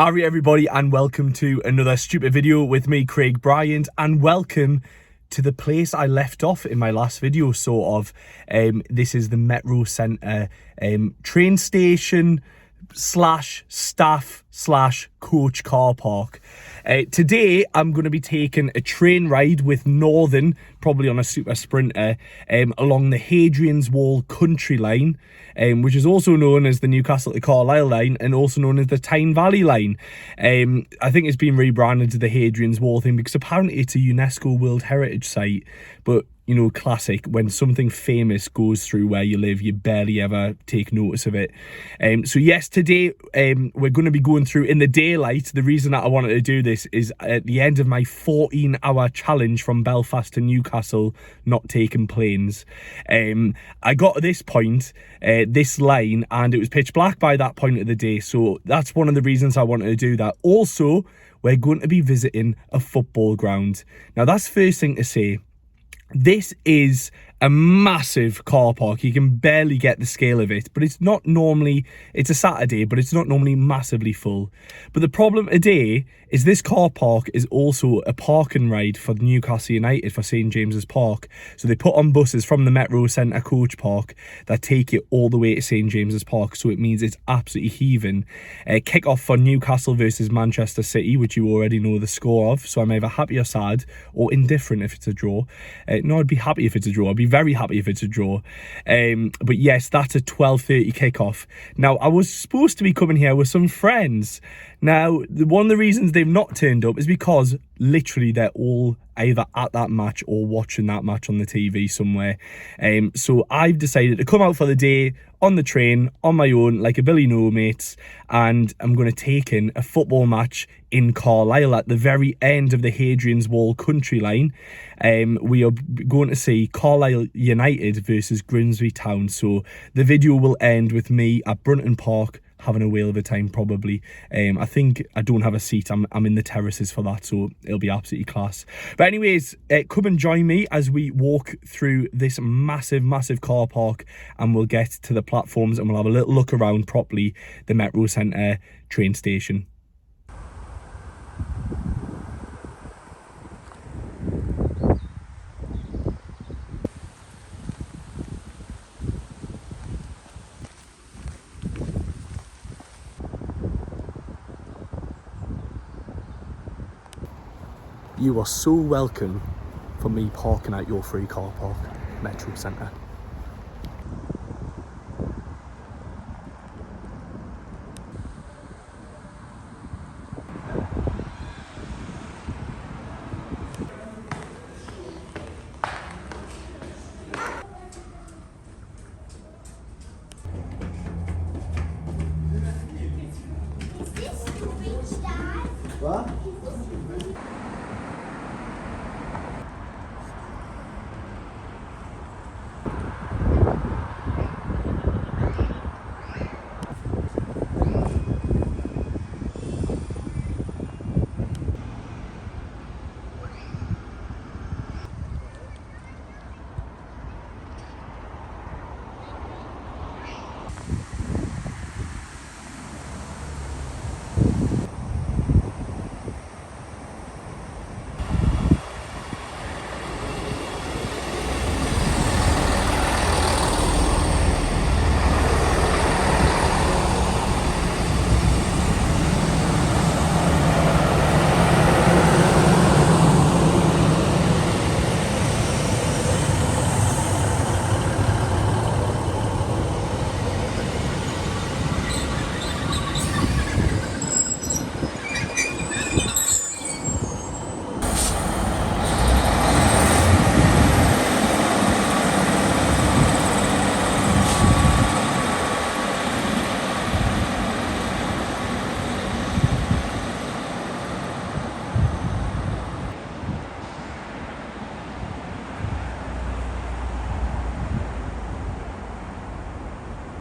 Howdy everybody, and welcome to another stupid video with me, Craig Bryant, and welcome to the place I left off in my last video, sort of. This is the Metro Centre train station slash staff slash coach car park. Today I'm going to be taking a train ride with Northern, probably on a super sprinter, along the HADRIAN'S country line, which is also known as the Newcastle to Carlisle line and also known as the Tyne Valley line. I think it's been rebranded to the HADRIAN'S thing because apparently it's a UNESCO World Heritage Site, but you know, classic, when something famous goes through where you live, you barely ever take notice of it. So yes, today we're going to be going through in the daylight. The reason that I wanted to do this is at the end of my 14-hour challenge from Belfast to Newcastle, not taking planes. I got to this point, this line, and it was pitch black by that point of the day. So that's one of the reasons I wanted to do that. Also, we're going to be visiting a football ground. Now, that's the first thing to say. This is a massive car park. You can barely get the scale of it, but it's not normally, it's a Saturday, but it's not normally massively full. But the problem today is this car park is also a parking ride for Newcastle United for St James's Park. So they put on buses from the Metro Centre coach park that take it all the way to St James's Park. So it means it's absolutely heaving. Kick-off for Newcastle versus Manchester City, which you already know the score of. So I'm either happy or sad or indifferent if it's a draw. No, I'd be happy if it's a draw. I'd be very happy if it's a draw. But yes, that's a 12:30 kickoff. Now, I was supposed to be coming here with some friends. Now, one of the reasons they've not turned up is because literally they're all either at that match or watching that match on the TV somewhere. So I've decided to come out for the day on the train on my own like a Billy No mates, and I'm going to take in a football match in Carlisle at the very end of the HADRIAN'S country line. We are going to see Carlisle United versus Grimsby Town. So the video will end with me at Brunton Park having a whale of a time, probably. I think I don't have a seat. I'm in the terraces for that, so it'll be absolutely class. But anyways, come and join me as we walk through this massive car park, and we'll get to the platforms and we'll have a little look around properly the Metro Centre train station. You are so welcome for me parking at your free car park, Metro Centre. What?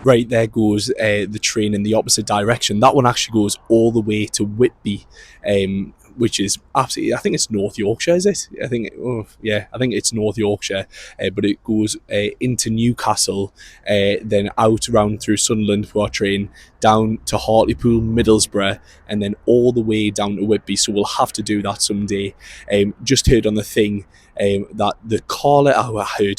Right, there goes the train in the opposite direction. That one actually goes all the way to Whitby. which is absolutely, I think it's North Yorkshire, is it? I think, yeah, I think it's North Yorkshire, but it goes into Newcastle, then out round through Sunderland for our train, down to Hartlepool, Middlesbrough, and then all the way down to Whitby. So we'll have to do that someday. Just heard on the thing that the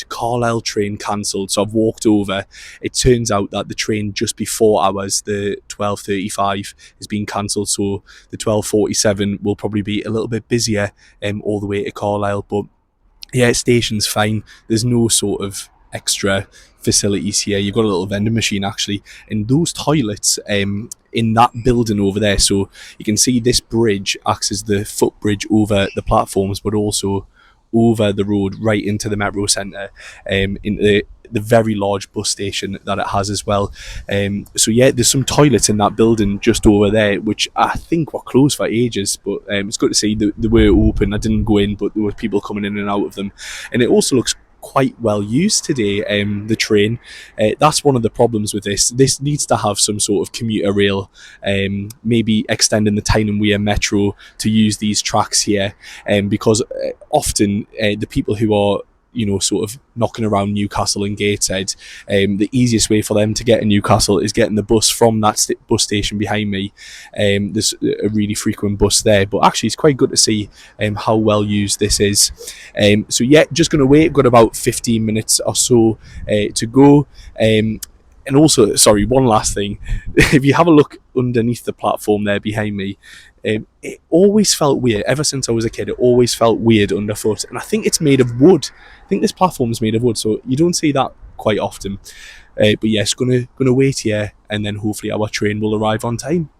Carlisle train cancelled, so I've walked over. It turns out that the train just before ours, the 12:35, has been cancelled, so the 12:47 will probably be a little bit busier all the way to Carlisle. But yeah, station's fine. There's no sort of extra facilities here. You've got a little vending machine actually, and those toilets in that building over there. So you can see this bridge acts as the footbridge over the platforms, but also over the road right into the Metro Centre, into the very large bus station that it has as well. So yeah, there's some toilets in that building just over there, which I think were closed for ages, but it's good to see they were open. I didn't go in, but there were people coming in and out of them, and it also looks quite well used today, the train. That's one of the problems with this needs to have some sort of commuter rail, maybe extending the Tyne and Wear metro to use these tracks here, because often the people who are sort of knocking around Newcastle and Gateshead, the easiest way for them to get to Newcastle is getting the bus from that bus station behind me. There's a really frequent bus there, but actually it's quite good to see how well used this is. So yeah, just going to wait. Got about 15 minutes or so to go. And also, sorry, one last thing. If you have a look underneath the platform there behind me, it always felt weird. Ever since I was a kid, it always felt weird underfoot. And I think it's made of wood. I think this platform is made of wood, so you don't see that quite often. But yes, gonna wait here, and then hopefully our train will arrive on time.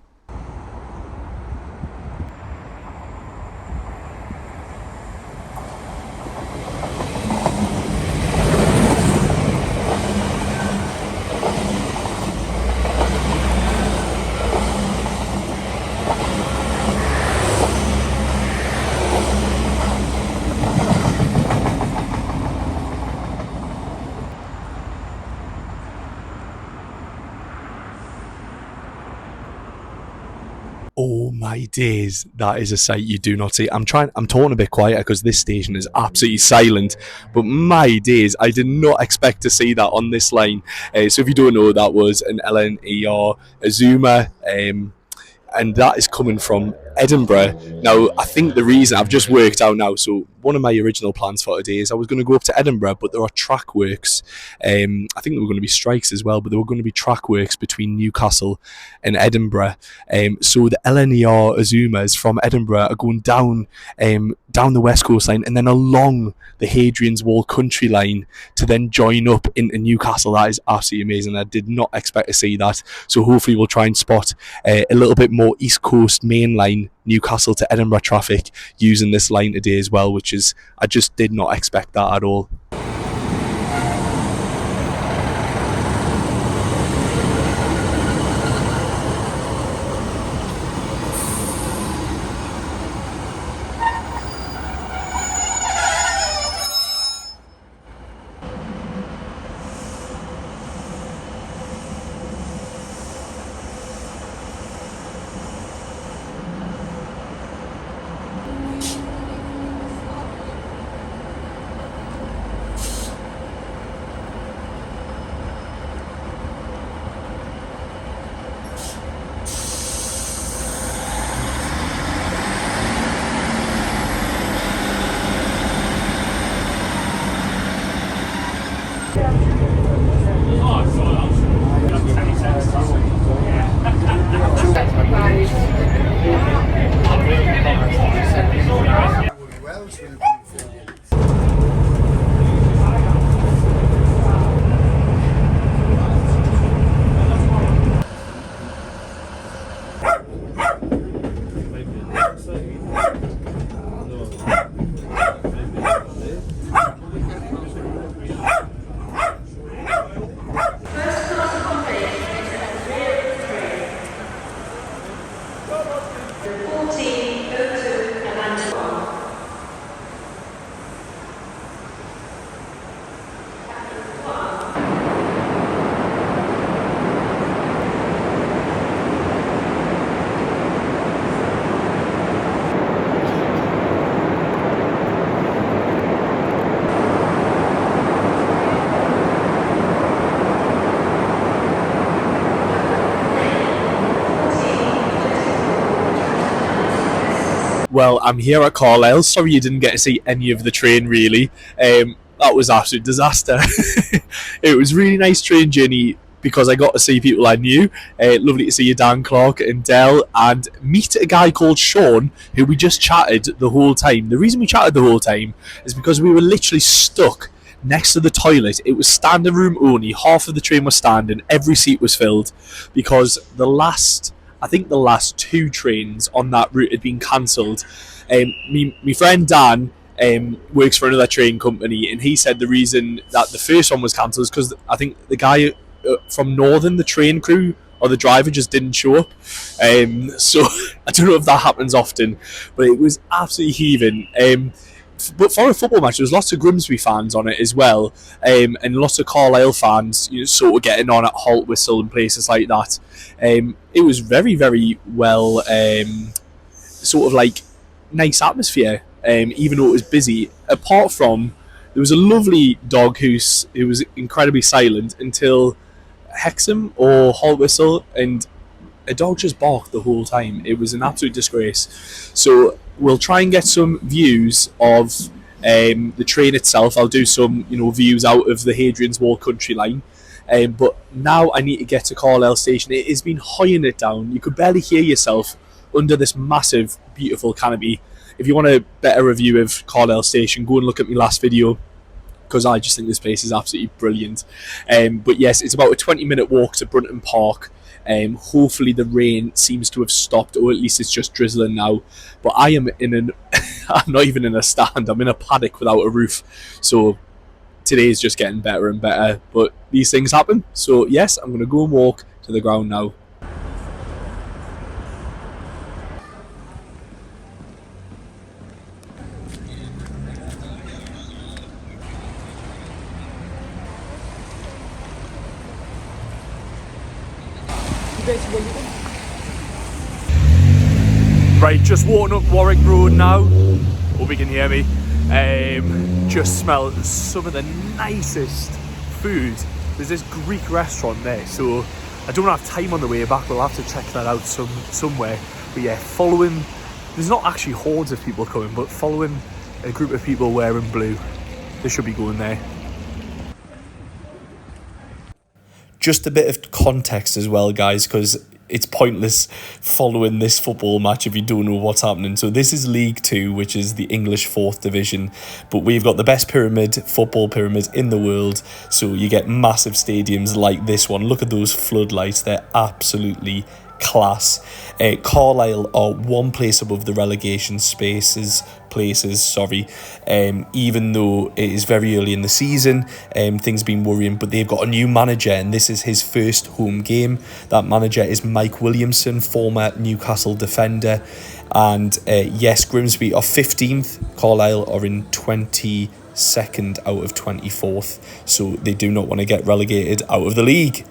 Oh my days, that is a sight you do not see. I'm talking a bit quieter because this station is absolutely silent, but my days, I did not expect to see that on this line. So if you don't know, that was an LNER Azuma, and that is coming from Edinburgh. Now, I think the reason I've just worked out now, so one of my original plans for today is I was going to go up to Edinburgh, but there are track works. I think there were going to be strikes as well, but there were going to be track works between Newcastle and Edinburgh. So the LNER Azumas from Edinburgh are going down the West Coast line and then along the Hadrian's Wall country line to then join up into Newcastle. That is absolutely amazing. I did not expect to see that. So hopefully we'll try and spot a little bit more East Coast main line Newcastle to Edinburgh traffic using this line today as well, which is, I just did not expect that at all. Well, I'm here at Carlisle. Sorry you didn't get to see any of the train, really. That was absolute disaster. It was really nice train journey because I got to see people I knew. Lovely to see you, Dan Clark and Dell, and meet a guy called Sean who we just chatted the whole time. The reason we chatted the whole time is because we were literally stuck next to the toilet. It was standing room only. Half of the train was standing. Every seat was filled because I think the last two trains on that route had been cancelled. My friend Dan works for another train company, and he said the reason that the first one was cancelled is because I think the guy from Northern, the train crew or the driver, just didn't show up. So I don't know if that happens often, but it was absolutely heaving. But for a football match, there was lots of Grimsby fans on it as well, and lots of Carlisle fans, sort of getting on at Halt Whistle and places like that. It was very, very well, sort of like nice atmosphere, even though it was busy. Apart from, there was a lovely dog who was incredibly silent until Hexham or Halt Whistle, and a dog just barked the whole time. It was an absolute disgrace. So we'll try and get some views of the train itself. I'll do some, views out of the Hadrian's Wall country line. But now I need to get to Carlisle station. It has been hoying it down. You could barely hear yourself under this massive, beautiful canopy. If you want a better review of Carlisle station, go and look at my last video, because I just think this place is absolutely brilliant. But yes, it's about a 20-minute walk to Brunton Park. Hopefully the rain seems to have stopped, or at least it's just drizzling now. But I am I'm not even in a stand, I'm in a paddock without a roof. So today is just getting better and better, but these things happen. So yes, I'm going to go and walk to the ground now. Right, just walking up Warwick Road now. Hope you can hear me. Just smell some of the nicest food. There's this Greek restaurant there, so I don't have time on the way back. We'll have to check that out somewhere. But yeah, there's not actually hordes of people coming, but following a group of people wearing blue. They should be going there. Just a bit of context as well, guys, because it's pointless following this football match if you don't know what's happening. So this is League 2, which is the English 4th division, but we've got the best football pyramid in the world, so you get massive stadiums like this one. Look at those floodlights, they're absolutely class. Carlisle are one place above the relegation places, even though it is very early in the season. Things have been worrying, but they've got a new manager, and this is his first home game. That manager is Mike Williamson, former Newcastle defender. And yes, Grimsby are 15th, Carlisle are in 22nd out of 24th, so they do not want to get relegated out of the league.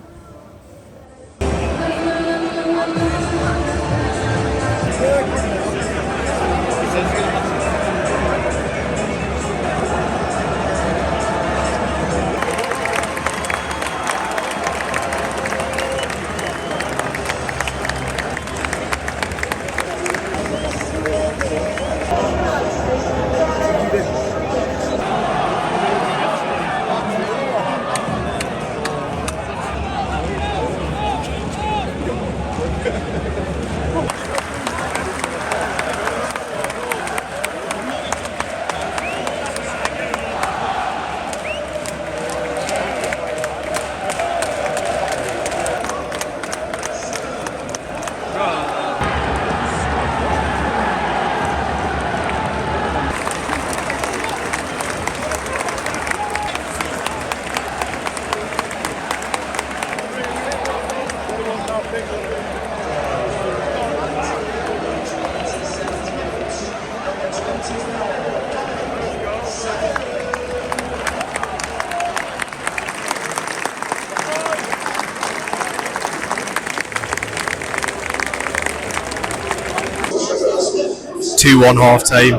Two-one half time.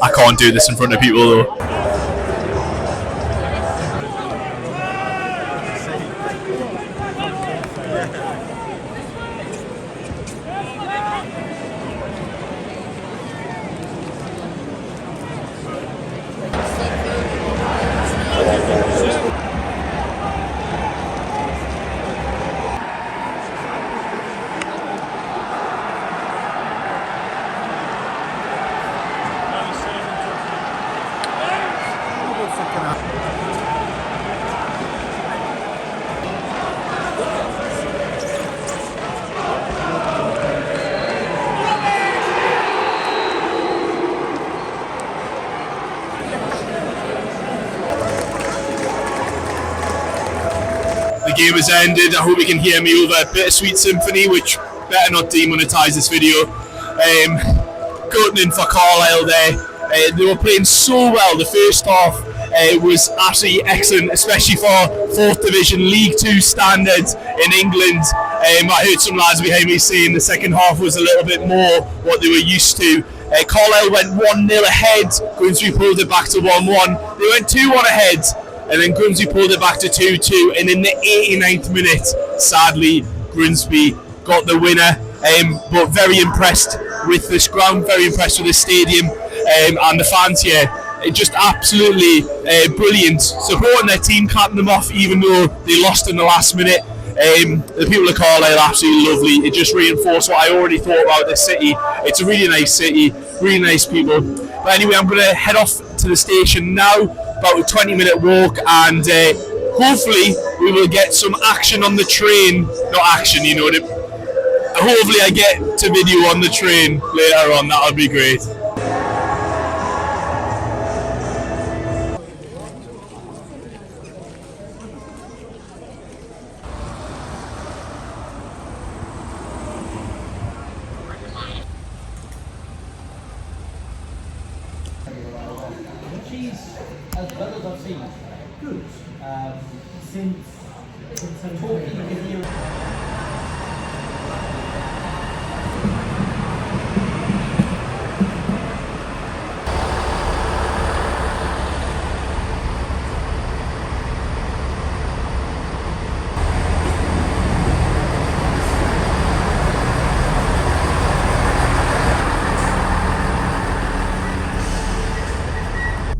I can't do this in front of people though. the game has ended. I hope you can hear me over a Bittersweet Symphony, which better not demonetize this video. Gutting for Carlisle there. They were playing so well. The first half was absolutely excellent, especially for 4th Division League 2 standards in England. I heard some lads behind me saying the second half was a little bit more what they were used to. Carlisle went 1-0 ahead, Grimsby pulled it back to 1-1. They went 2-1 ahead, and then Grimsby pulled it back to 2-2, and in the 89th minute, sadly, Grimsby got the winner. But very impressed with this ground, very impressed with the stadium, and the fans here. Just absolutely brilliant, supporting their team, capping them off even though they lost in the last minute. The people of Carlisle are absolutely lovely. It just reinforced what I already thought about this city. It's a really nice city, really nice people. But anyway, I'm going to head off to the station now, about a 20-minute walk, and hopefully we will get some action on the train. Not action, you know what I mean. Hopefully I get to video on the train later on, that would be great. She's, as well as I've seen, good. Since I'm talking with you.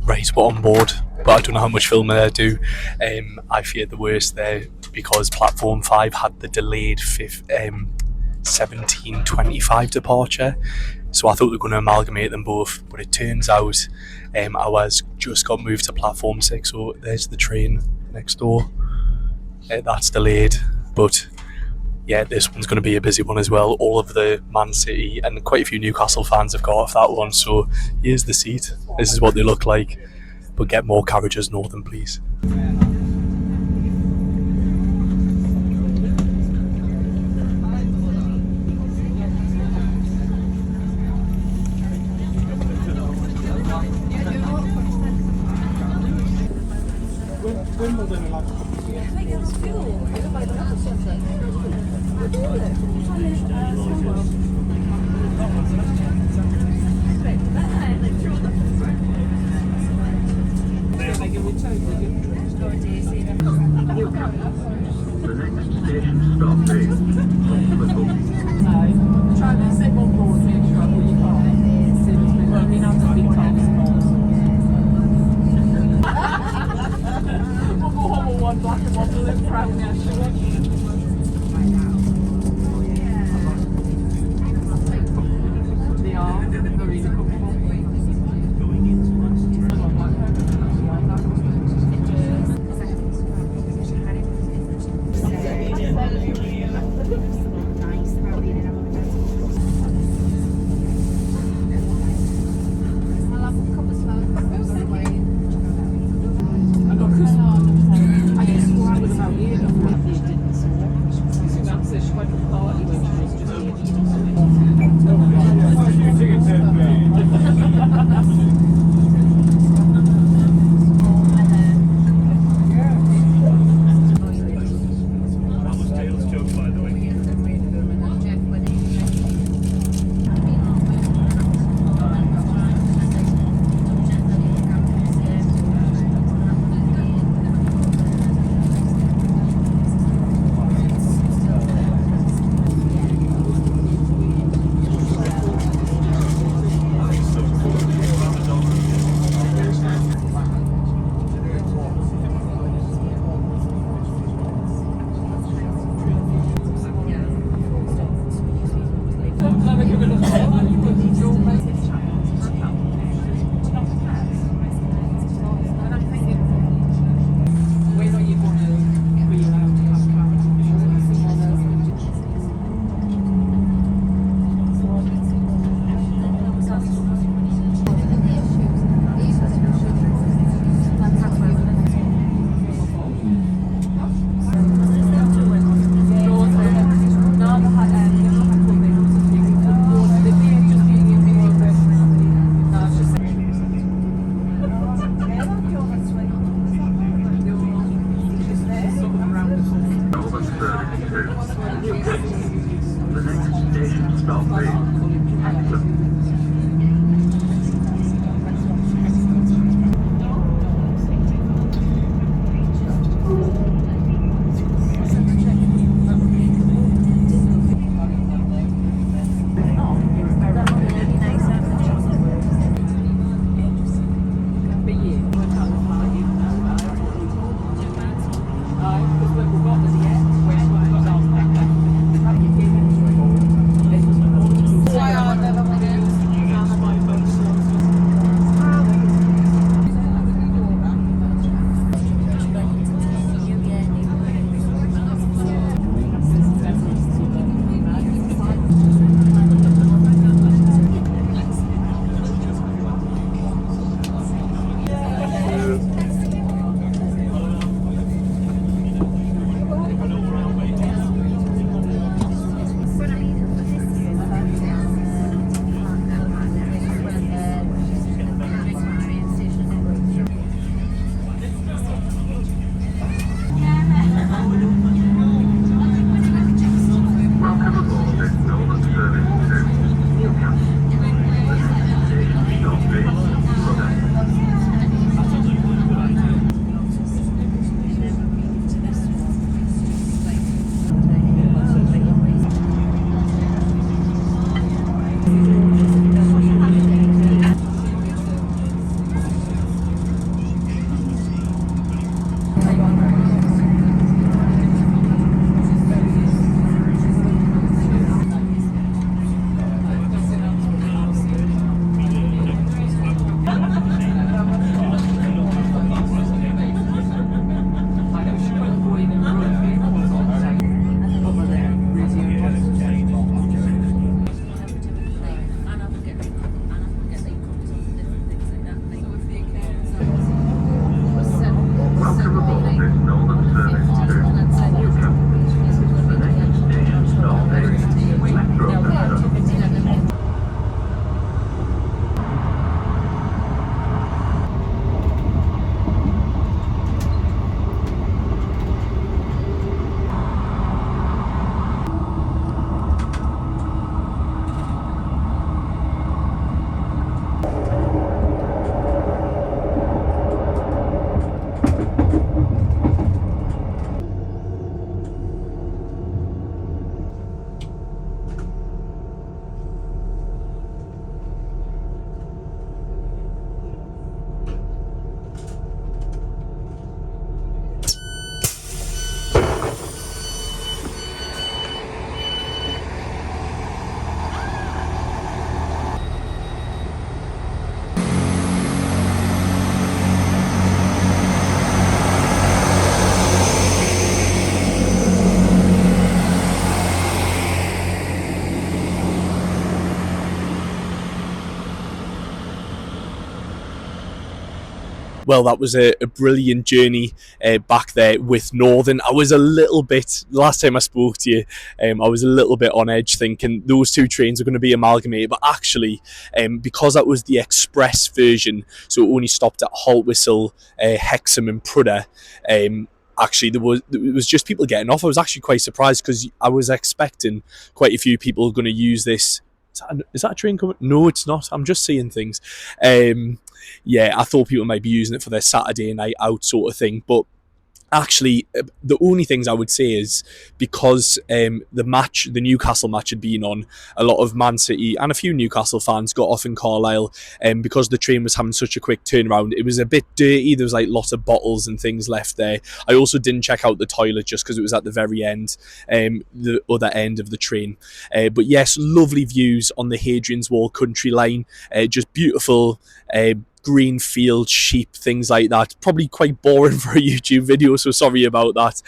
Right, we're on board, but I don't know how much filming they do. I feared the worst there because Platform 5 had the delayed 17:25 departure, so I thought they were going to amalgamate them both, but it turns out ours just got moved to Platform 6, so there's the train next door. That's delayed, but yeah, this one's going to be a busy one as well. All of the Man City and quite a few Newcastle fans have got off that one, so here's the seat. This is what they look like, but get more carriages northern, please. well, that was a brilliant journey back there with Northern. I was a little bit, last time I spoke to you, I was a little bit on edge thinking those two trains are going to be amalgamated, but actually, because that was the express version, so it only stopped at Haltwhistle, Hexham and Prudhoe, actually it was just people getting off. I was actually quite surprised because I was expecting quite a few people going to use this. Is that a train coming? No, it's not. I'm just seeing things. Yeah, I thought people might be using it for their Saturday night out sort of thing, but actually, the only things I would say is because the Newcastle match had been on, a lot of Man City and a few Newcastle fans got off in Carlisle, and because the train was having such a quick turnaround, it was a bit dirty. There was like lots of bottles and things left there. I also didn't check out the toilet just because it was at the very end, the other end of the train. But yes, lovely views on the Hadrian's Wall country line, just beautiful. Green field, sheep, things like that. Probably quite boring for a YouTube video, so sorry about that.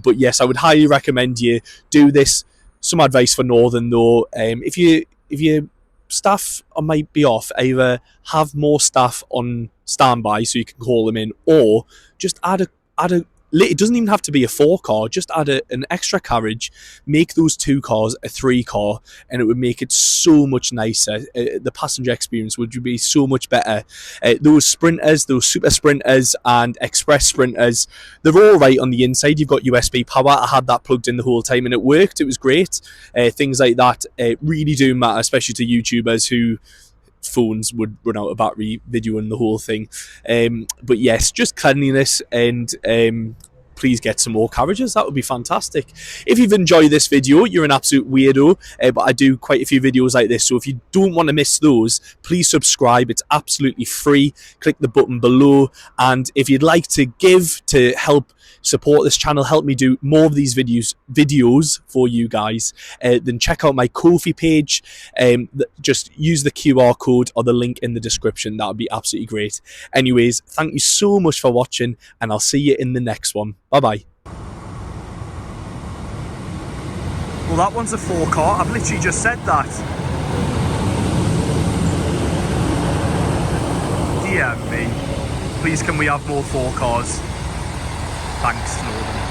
But yes, I would highly recommend you do this. Some advice for Northern though, if your staff might be off, either have more staff on standby so you can call them in, or just add a it doesn't even have to be a 4-car, just add an extra carriage, make those 2 cars a 3-car, and it would make it so much nicer. The passenger experience would be so much better. Those sprinters, those super sprinters and express sprinters, they're all right on the inside. You've got USB power. I had that plugged in the whole time and it worked. It was great. Things like that really do matter, especially to YouTubers who phones would run out of battery videoing the whole thing. But yes, just cleanliness, and please get some more carriages. That would be fantastic. If you've enjoyed this video, you're an absolute weirdo, but I do quite a few videos like this, so if you don't want to miss those, please subscribe. It's absolutely free. Click the button below, and if you'd like to give to help support this channel, help me do more of these videos for you guys, then check out my Ko-fi page. Just use the QR code or the link in the description. That would be absolutely great. Anyways, thank you so much for watching, and I'll see you in the next one. Bye bye. Well, that one's a 4-car. I've literally just said that. Dear me. Please can we have more 4-cars? Thanks, Northern.